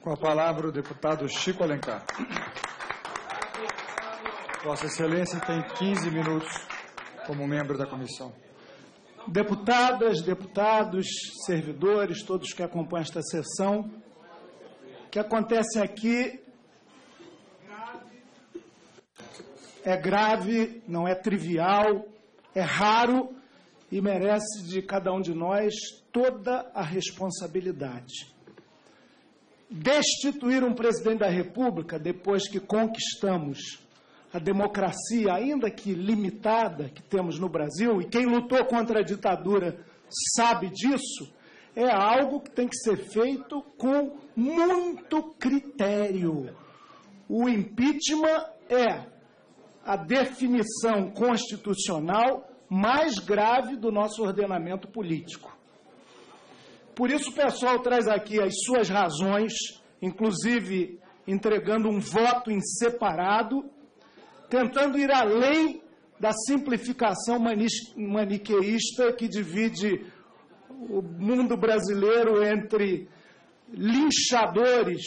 Com a palavra o deputado Chico Alencar. Vossa Excelência tem 15 minutos como membro da comissão. Deputadas, deputados, servidores, todos que acompanham esta sessão, o que acontece aqui é grave, não é trivial, é raro e merece de cada um de nós toda a responsabilidade. Destituir um presidente da República depois que conquistamos a democracia, ainda que limitada, que temos no Brasil, e quem lutou contra a ditadura sabe disso, é algo que tem que ser feito com muito critério. O impeachment é a definição constitucional mais grave do nosso ordenamento político. Por isso o pessoal traz aqui as suas razões, inclusive entregando um voto em tentando ir além da simplificação maniqueísta que divide o mundo brasileiro entre linchadores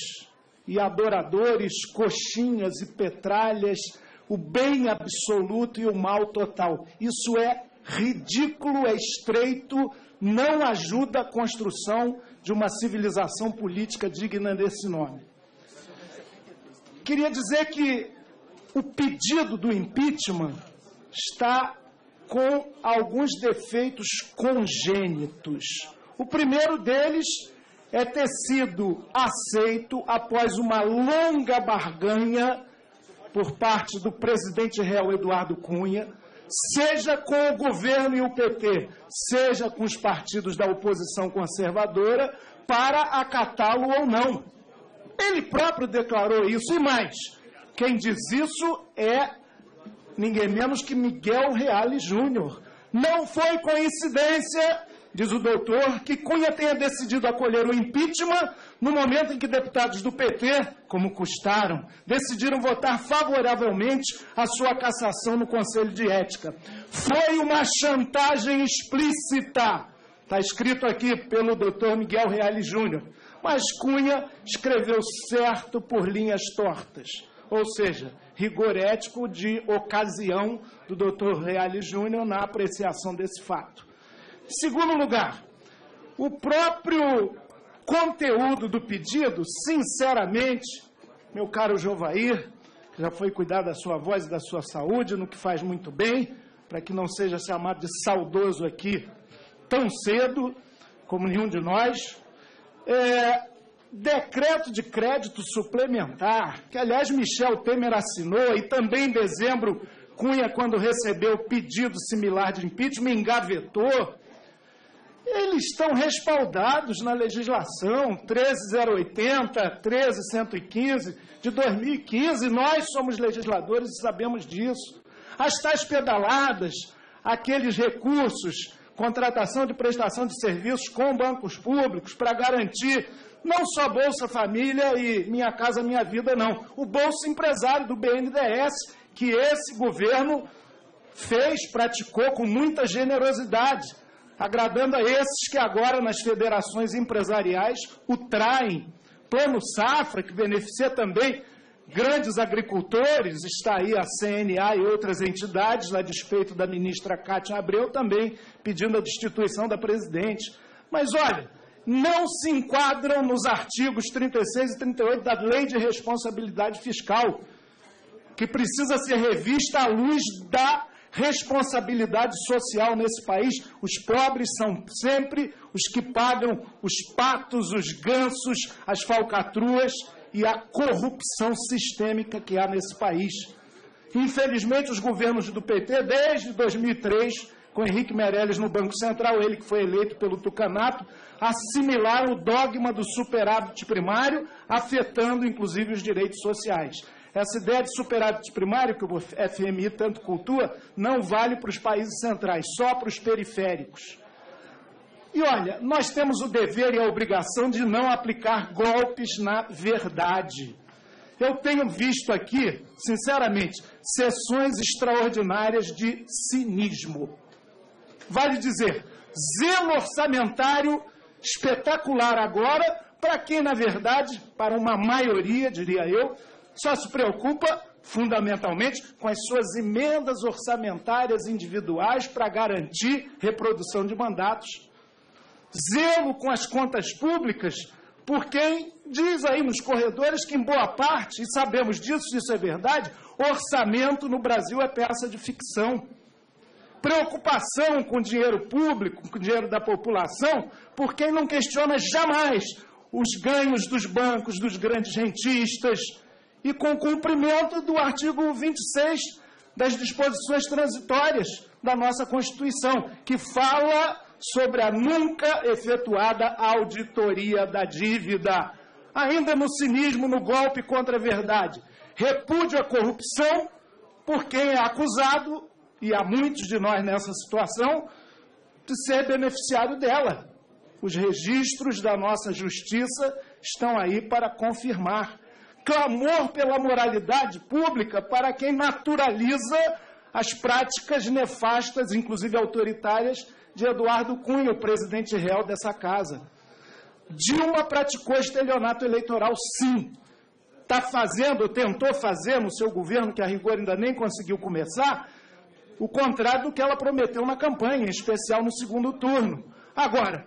e adoradores, coxinhas e petralhas, o bem absoluto e o mal total. Isso é ridículo, é estreito, não ajuda a construção de uma civilização política digna desse nome. Queria dizer que o pedido do impeachment está com alguns defeitos congênitos. O primeiro deles é ter sido aceito após uma longa barganha por parte do presidente real Eduardo Cunha, seja com o governo e o PT, seja com os partidos da oposição conservadora, para acatá-lo ou não. Ele próprio declarou isso e mais. Quem diz isso é ninguém menos que Miguel Reale Júnior. Não foi coincidência, diz o doutor, que Cunha tenha decidido acolher o impeachment no momento em que deputados do PT, como custaram, decidiram votar favoravelmente a sua cassação no Conselho de Ética. Foi uma chantagem explícita, está escrito aqui pelo doutor Miguel Reale Júnior, mas Cunha escreveu certo por linhas tortas. Ou seja, rigor ético de ocasião do doutor Reale Júnior na apreciação desse fato. Em segundo lugar, o próprio conteúdo do pedido, sinceramente, meu caro Jovair, que já foi cuidar da sua voz e da sua saúde, no que faz muito bem, para que não seja chamado de saudoso aqui tão cedo, como nenhum de nós, decreto de crédito suplementar, que, aliás, Michel Temer assinou, e também em dezembro, Cunha, quando recebeu pedido similar de impeachment, engavetou. Eles estão respaldados na legislação 13.080, 13.115 de 2015. Nós somos legisladores e sabemos disso. As tais pedaladas, aqueles recursos, contratação de prestação de serviços com bancos públicos para garantir não só Bolsa Família e Minha Casa Minha Vida, não. O Bolsa Empresário do BNDES, que esse governo praticou com muita generosidade, agradando a esses que agora nas federações empresariais o traem. Plano Safra, que beneficia também grandes agricultores, está aí a CNA e outras entidades, a despeito da ministra Cátia Abreu, também pedindo a destituição da presidente. Mas, olha, não se enquadram nos artigos 36 e 38 da Lei de Responsabilidade Fiscal, que precisa ser revista à luz da responsabilidade social nesse país. Os pobres são sempre os que pagam os patos, os gansos, as falcatruas e a corrupção sistêmica que há nesse país. Infelizmente, os governos do PT, desde 2003, com Henrique Meirelles no Banco Central, ele que foi eleito pelo Tucanato, assimilaram o dogma do superávit primário, afetando, inclusive, os direitos sociais. Essa ideia de superávit primário, que o FMI tanto cultua, não vale para os países centrais, só para os periféricos. E olha, nós temos o dever e a obrigação de não aplicar golpes na verdade. Eu tenho visto aqui, sinceramente, sessões extraordinárias de cinismo. Vale dizer, zelo orçamentário espetacular agora, para quem, na verdade, para uma maioria, diria eu, só se preocupa fundamentalmente com as suas emendas orçamentárias individuais para garantir reprodução de mandatos. Zelo com as contas públicas por quem diz aí nos corredores que, em boa parte, e sabemos disso, isso é verdade, orçamento no Brasil é peça de ficção. Preocupação com dinheiro público, com dinheiro da população, por quem não questiona jamais os ganhos dos bancos, dos grandes rentistas, e com o cumprimento do artigo 26 das disposições transitórias da nossa Constituição, que fala sobre a nunca efetuada auditoria da dívida. Ainda no cinismo, no golpe contra a verdade. Repúdio a corrupção por quem é acusado, e há muitos de nós nessa situação, de ser beneficiário dela. Os registros da nossa justiça estão aí para confirmar. Clamor pela moralidade pública para quem naturaliza as práticas nefastas, inclusive autoritárias, de Eduardo Cunha, o presidente real dessa casa. Dilma praticou estelionato eleitoral, sim. Está fazendo, tentou fazer no seu governo, que a rigor ainda nem conseguiu começar, o contrário do que ela prometeu na campanha, em especial no segundo turno. Agora,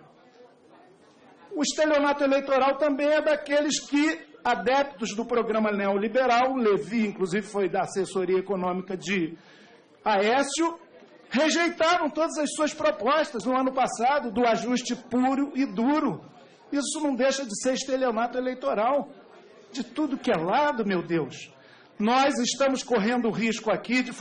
o estelionato eleitoral também é daqueles que, adeptos do programa neoliberal, o Levi, inclusive, foi da assessoria econômica de Aécio, rejeitaram todas as suas propostas no ano passado, do ajuste puro e duro. Isso não deixa de ser estelionato eleitoral. De tudo que é lado, meu Deus. Nós estamos correndo o risco aqui de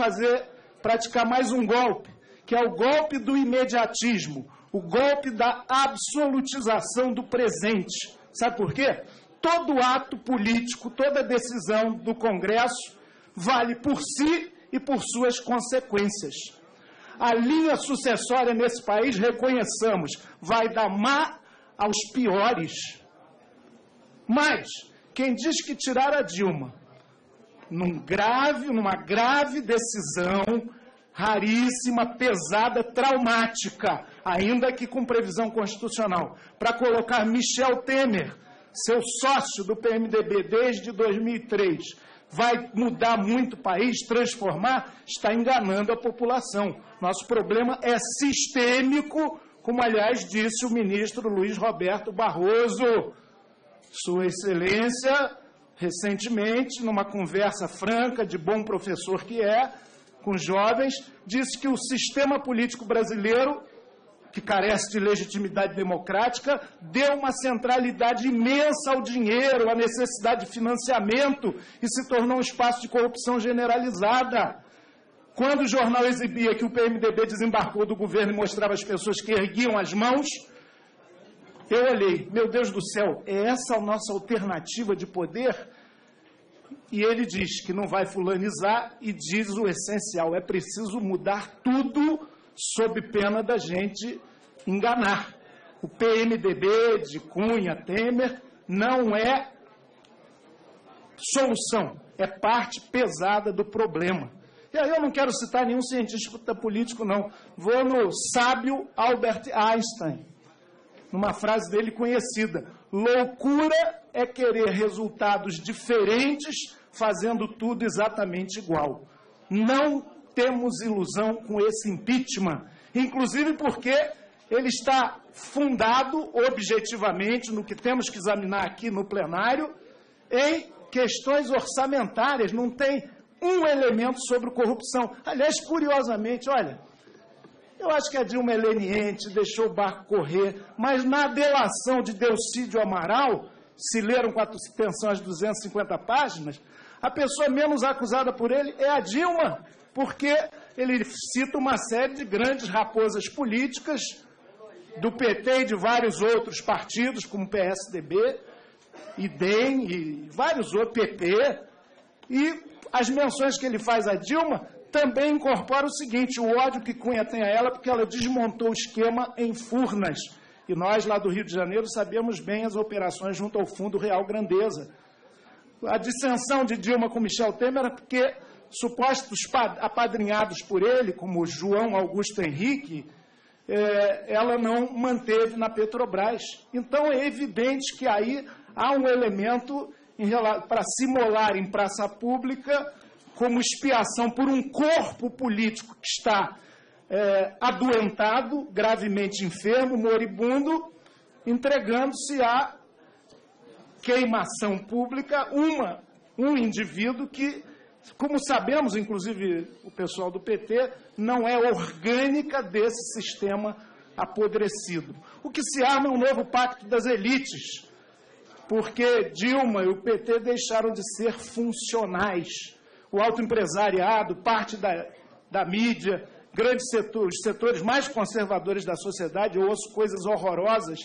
praticar mais um golpe, que é o golpe do imediatismo, o golpe da absolutização do presente. Sabe por quê? Todo ato político, toda decisão do Congresso vale por si e por suas consequências. A linha sucessória nesse país, reconheçamos, vai da má aos piores. Mas quem diz que tirar a Dilma numa grave decisão raríssima, pesada, traumática, ainda que com previsão constitucional, para colocar Michel Temer, seu sócio do PMDB desde 2003, vai mudar muito o país, transformar, está enganando a população. Nosso problema é sistêmico, como, aliás, disse o ministro Luiz Roberto Barroso. Sua Excelência, recentemente, numa conversa franca, de bom professor que é, com jovens, disse que o sistema político brasileiro, que carece de legitimidade democrática, deu uma centralidade imensa ao dinheiro, à necessidade de financiamento, e se tornou um espaço de corrupção generalizada. Quando o jornal exibia que o PMDB desembarcou do governo e mostrava as pessoas que erguiam as mãos, eu olhei, meu Deus do céu, é essa a nossa alternativa de poder? E ele diz que não vai fulanizar e diz o essencial, é preciso mudar tudo sob pena da gente enganar. O PMDB de Cunha, Temer, não é solução, é parte pesada do problema. E aí eu não quero citar nenhum cientista político, não. Vou no sábio Albert Einstein, numa frase dele conhecida: loucura é querer resultados diferentes fazendo tudo exatamente igual. Não temos ilusão com esse impeachment, inclusive porque ele está fundado objetivamente, no que temos que examinar aqui no plenário, em questões orçamentárias, não tem um elemento sobre corrupção. Aliás, curiosamente, olha, eu acho que a Dilma é leniente, deixou o barco correr, mas na delação de Delcídio Amaral, se leram com atenção as 250 páginas, a pessoa menos acusada por ele é a Dilma, porque ele cita uma série de grandes raposas políticas do PT e de vários outros partidos, como PSDB, e DEM, e vários outros, PP, e as menções que ele faz a Dilma também incorporam o seguinte: o ódio que Cunha tem a ela porque ela desmontou o esquema em Furnas. E nós, lá do Rio de Janeiro, sabemos bem as operações junto ao Fundo Real Grandeza. A dissensão de Dilma com Michel Temer era porque supostos apadrinhados por ele, como João Augusto Henrique, ela não manteve na Petrobras. Então, é evidente que aí há um elemento para se molar em praça pública como expiação por um corpo político que está adoentado, gravemente enfermo, moribundo, entregando-se à queimação pública um indivíduo que, como sabemos, inclusive o pessoal do PT, não é orgânica desse sistema apodrecido. O que se arma é um novo pacto das elites, porque Dilma e o PT deixaram de ser funcionais. O autoempresariado, parte da mídia, grandes setores, os setores mais conservadores da sociedade, eu ouço coisas horrorosas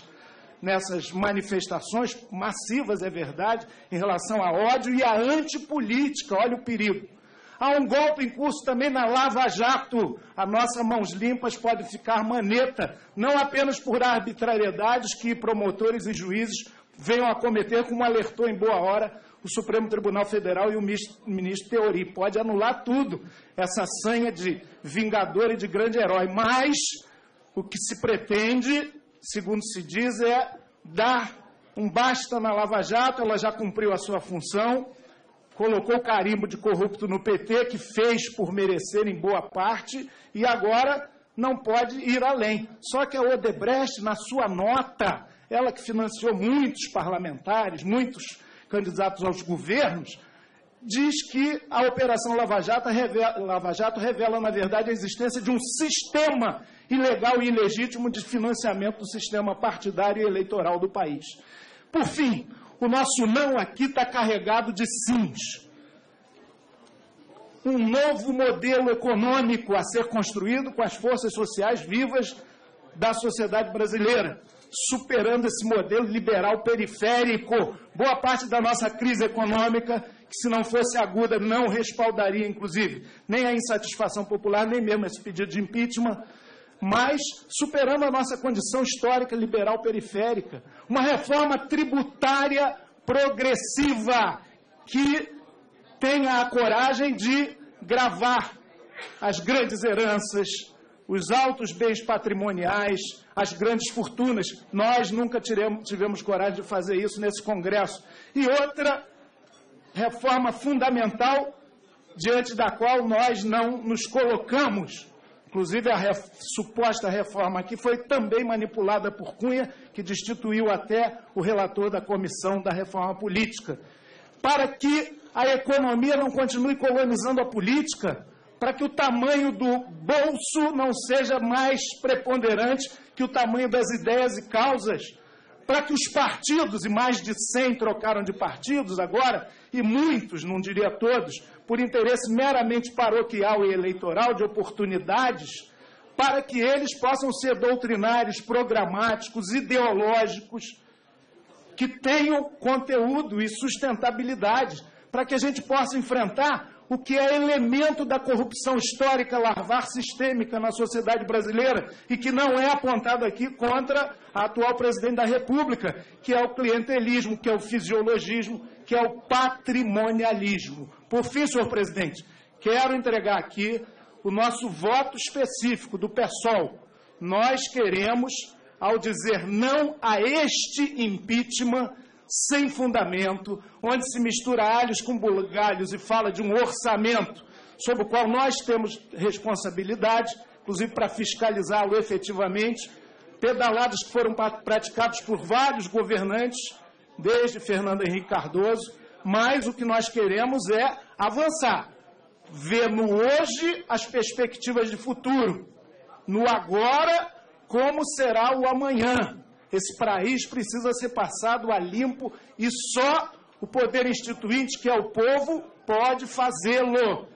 nessas manifestações massivas, é verdade, em relação a ódio e a antipolítica. Olha o perigo. Há um golpe em curso também na Lava Jato. A nossa Mãos Limpas pode ficar maneta, não apenas por arbitrariedades que promotores e juízes venham a cometer, como alertou em boa hora o Supremo Tribunal Federal e o ministro Teori. Pode anular tudo, essa sanha de vingador e de grande herói. Mas o que se pretende, segundo se diz, é dar um basta na Lava Jato. Ela já cumpriu a sua função, colocou o carimbo de corrupto no PT, que fez por merecer em boa parte, e agora não pode ir além. Só que a Odebrecht, na sua nota, ela que financiou muitos parlamentares, muitos candidatos aos governos, diz que a Operação Lava Jato revela, na verdade, a existência de um sistema ilegal e ilegítimo de financiamento do sistema partidário e eleitoral do país. Por fim, o nosso não aqui está carregado de sims. Um novo modelo econômico a ser construído com as forças sociais vivas da sociedade brasileira, superando esse modelo liberal periférico. Boa parte da nossa crise econômica, que se não fosse aguda, não respaldaria, inclusive, nem a insatisfação popular, nem mesmo esse pedido de impeachment, mas superando a nossa condição histórica liberal periférica. Uma reforma tributária progressiva que tenha a coragem de gravar as grandes heranças, os altos bens patrimoniais, as grandes fortunas. Nós nunca tivemos coragem de fazer isso nesse Congresso. E outra reforma fundamental, diante da qual nós não nos colocamos. Inclusive, a suposta reforma aqui foi também manipulada por Cunha, que destituiu até o relator da Comissão da Reforma Política. Para que a economia não continue colonizando a política, para que o tamanho do bolso não seja mais preponderante que o tamanho das ideias e causas, para que os partidos, e mais de 100 trocaram de partidos agora, e muitos, não diria todos, por interesse meramente paroquial e eleitoral, de oportunidades, para que eles possam ser doutrinários, programáticos, ideológicos, que tenham conteúdo e sustentabilidade, para que a gente possa enfrentar o que é elemento da corrupção histórica, larvar sistêmica na sociedade brasileira e que não é apontado aqui contra a atual presidente da República, que é o clientelismo, que é o fisiologismo, que é o patrimonialismo. Por fim, senhor presidente, quero entregar aqui o nosso voto específico do PSOL. Nós queremos, ao dizer não a este impeachment, sem fundamento, onde se mistura alhos com bugalhos e fala de um orçamento sobre o qual nós temos responsabilidade, inclusive para fiscalizá-lo efetivamente, pedaladas que foram praticadas por vários governantes, desde Fernando Henrique Cardoso, mas o que nós queremos é avançar, ver no hoje as perspectivas de futuro, no agora como será o amanhã. Esse país precisa ser passado a limpo e só o poder instituinte, que é o povo, pode fazê-lo,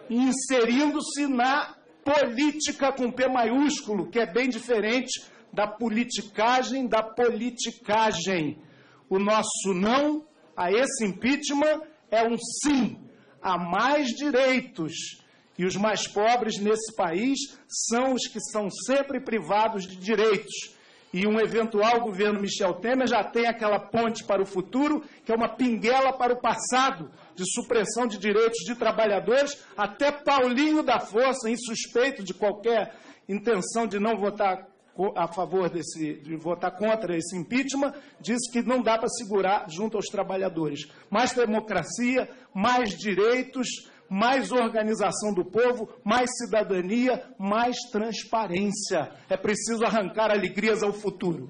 inserindo-se na política com P maiúsculo, que é bem diferente da politicagem da politicagem. O nosso não a esse impeachment é um sim a mais direitos. E os mais pobres nesse país são os que são sempre privados de direitos. E um eventual governo Michel Temer já tem aquela ponte para o futuro, que é uma pinguela para o passado, de supressão de direitos de trabalhadores. Até Paulinho da Força, insuspeito de qualquer intenção de não votar a favor de votar contra esse impeachment, disse que não dá para segurar junto aos trabalhadores. Mais democracia, mais direitos, mais organização do povo, mais cidadania, mais transparência. É preciso arrancar alegrias ao futuro.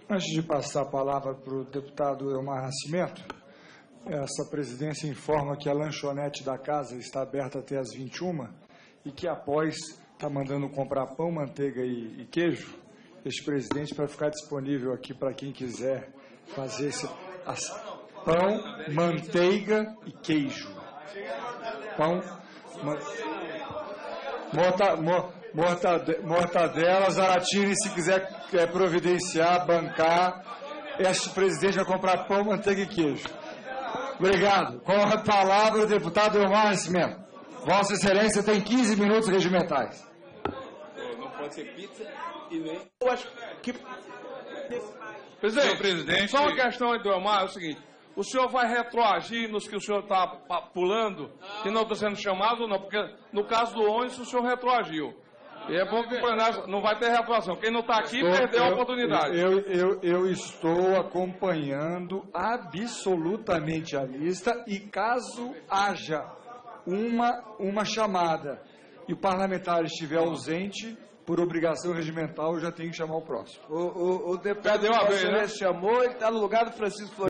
Antes de passar a palavra para o deputado Elmar Nascimento, essa presidência informa que a lanchonete da casa está aberta até às 21h e que após está mandando comprar pão, manteiga e queijo. Este presidente para ficar disponível aqui para quem quiser fazer esse pão, manteiga e queijo. Pão, mortadela, Zaratini, se quiser providenciar, bancar, este presidente vai comprar pão, manteiga e queijo. Obrigado. Com a palavra, o deputado Elmar Nascimento. Vossa Excelência tem 15 minutos regimentais. Não pode ser pizza e nem... Eu acho que... Presidente, só uma questão aí do Elmar, é o seguinte: o senhor vai retroagir nos que o senhor está pulando, que não está sendo chamado ou não? Porque no caso do ônibus o senhor retroagiu. E é bom que o plenário não vai ter retroação. Quem não está aqui perdeu a oportunidade. Eu estou acompanhando absolutamente a lista e caso haja uma chamada e o parlamentar estiver ausente, por obrigação regimental, eu já tenho que chamar o próximo. O deputado que chamou, ele está no lugar do Francisco Floriano.